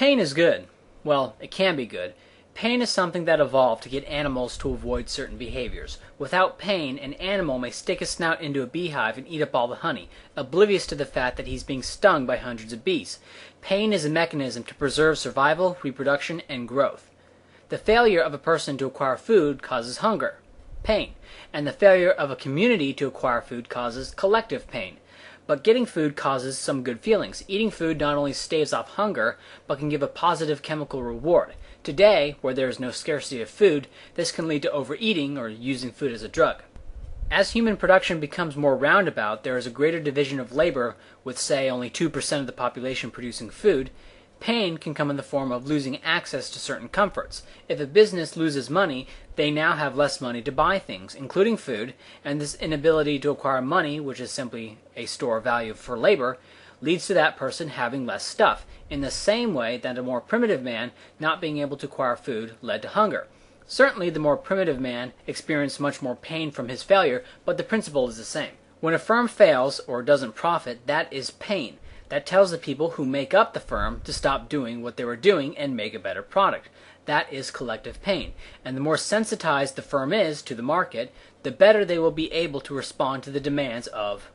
Pain is good. Well, it can be good. Pain is something that evolved to get animals to avoid certain behaviors. Without pain, an animal may stick his snout into a beehive and eat up all the honey, oblivious to the fact that he's being stung by hundreds of bees. Pain is a mechanism to preserve survival, reproduction, and growth. The failure of a person to acquire food causes hunger, pain, and the failure of a community to acquire food causes collective pain. But getting food causes some good feelings. Eating food not only staves off hunger, but can give a positive chemical reward. Today, where there is no scarcity of food, this can lead to overeating or using food as a drug. As human production becomes more roundabout, there is a greater division of labor, with say only 2% of the population producing food. Pain can come in the form of losing access to certain comforts. If a business loses money, they now have less money to buy things, including food, and this inability to acquire money, which is simply a store of value for labor, leads to that person having less stuff, in the same way that a more primitive man not being able to acquire food led to hunger. Certainly the more primitive man experienced much more pain from his failure, but the principle is the same. When a firm fails or doesn't profit, that is pain. That tells the people who make up the firm to stop doing what they were doing and make a better product. That is collective pain. And the more sensitized the firm is to the market, the better they will be able to respond to the demands of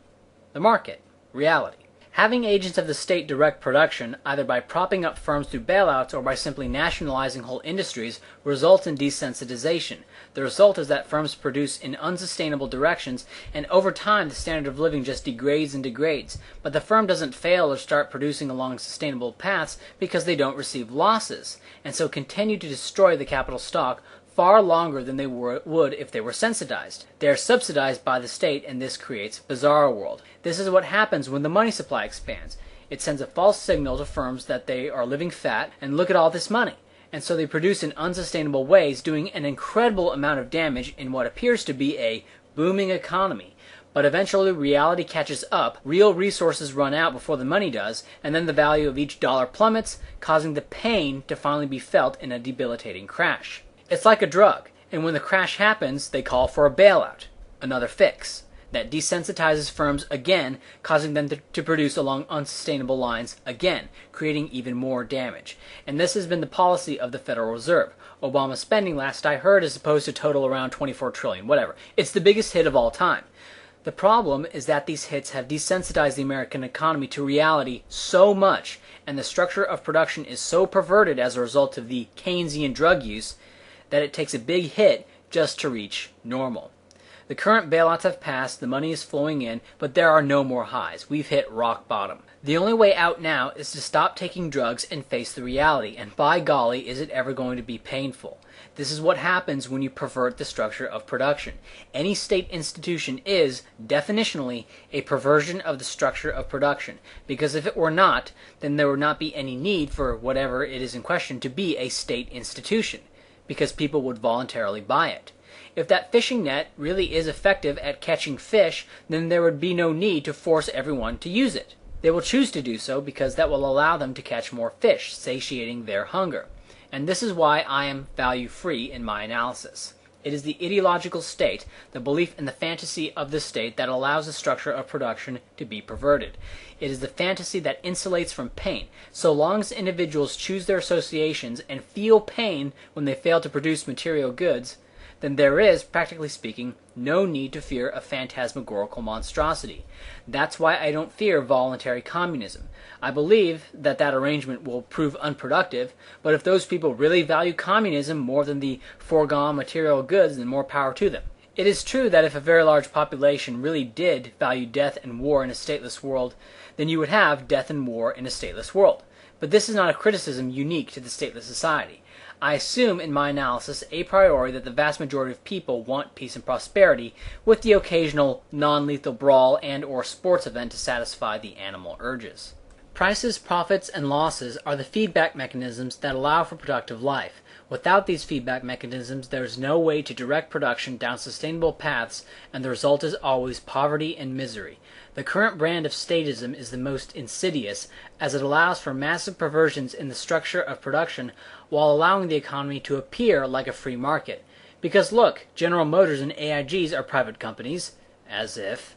the market, reality. Having agents of the state direct production, either by propping up firms through bailouts or by simply nationalizing whole industries, results in desensitization. The result is that firms produce in unsustainable directions, and over time the standard of living just degrades and degrades. But the firm doesn't fail or start producing along sustainable paths because they don't receive losses, and so continue to destroy the capital stock far longer than they would if they were sensitized. They are subsidized by the state, and this creates bizarre world. This is what happens when the money supply expands. It sends a false signal to firms that they are living fat, and look at all this money. And so they produce in unsustainable ways, doing an incredible amount of damage in what appears to be a booming economy. But eventually reality catches up, real resources run out before the money does, and then the value of each dollar plummets, causing the pain to finally be felt in a debilitating crash. It's like a drug, and when the crash happens, they call for a bailout, another fix, that desensitizes firms again, causing them to produce along unsustainable lines again, creating even more damage. And this has been the policy of the Federal Reserve. Obama's spending, last I heard, is supposed to total around $24 trillion, whatever. It's the biggest hit of all time. The problem is that these hits have desensitized the American economy to reality so much, and the structure of production is so perverted as a result of the Keynesian drug use, that it takes a big hit just to reach normal. The current bailouts have passed, the money is flowing in, but there are no more highs. We've hit rock bottom. The only way out now is to stop taking drugs and face the reality, and by golly, is it ever going to be painful. This is what happens when you pervert the structure of production. Any state institution is, definitionally, a perversion of the structure of production, because if it were not, then there would not be any need for whatever it is in question to be a state institution, because people would voluntarily buy it. If that fishing net really is effective at catching fish, then there would be no need to force everyone to use it. They will choose to do so because that will allow them to catch more fish, satiating their hunger. And this is why I am value-free in my analysis. It is the ideological state, the belief in the fantasy of the state, that allows the structure of production to be perverted. It is the fantasy that insulates from pain. So long as individuals choose their associations and feel pain when they fail to produce material goods, then there is, practically speaking, no need to fear a phantasmagorical monstrosity. That's why I don't fear voluntary communism. I believe that that arrangement will prove unproductive, but if those people really value communism more than the foregone material goods, then more power to them. It is true that if a very large population really did value death and war in a stateless world, then you would have death and war in a stateless world. But this is not a criticism unique to the stateless society. I assume in my analysis a priori that the vast majority of people want peace and prosperity, with the occasional non-lethal brawl and or sports event to satisfy the animal urges. Prices, profits, and losses are the feedback mechanisms that allow for productive life. Without these feedback mechanisms, there is no way to direct production down sustainable paths, and the result is always poverty and misery. The current brand of statism is the most insidious, as it allows for massive perversions in the structure of production while allowing the economy to appear like a free market. Because look, General Motors and AIGs are private companies, as if.